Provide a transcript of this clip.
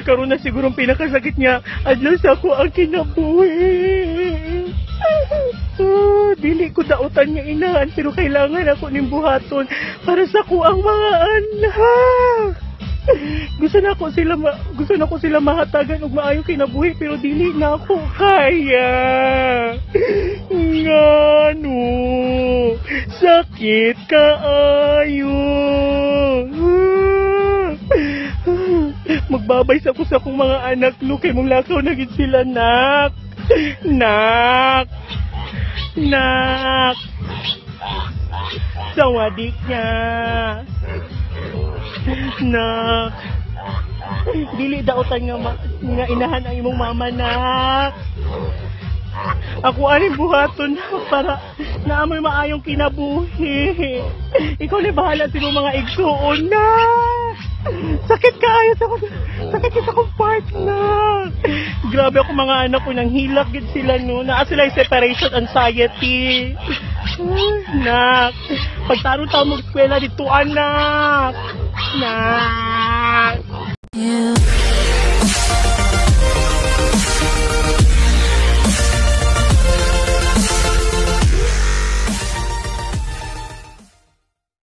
Karoon na siguro ang pinakasakit niya. Adlaw sa ako ang kinabuhi. Dili ko dautan niya inahan, pero kailangan ako ning buhaton para sa ko ang mga anak. Gusto na ko sila mahatagan og maayong kinabuhi, pero dili na ako kaya. Ngano? Sakit kaayo. Magbabay sa ko sa akong mga anak, no, kay mong lakaw na gid sila, nak. Nak. Nak. Sawadik niya. Nak. Dili dautan nga inahan ang imong mama, nak. Ako aning buhaton para naamoy maayong kinabuhi. Ikaw ni bahala sa mga igsuon, nak. Sakit kaayo sa akong partner. Grabe ako mga anak ko, nang hilak gid sila, no. Naa sila yung separation anxiety. Nak, pagtarong tao mag-eskwela dito, anak. Nak.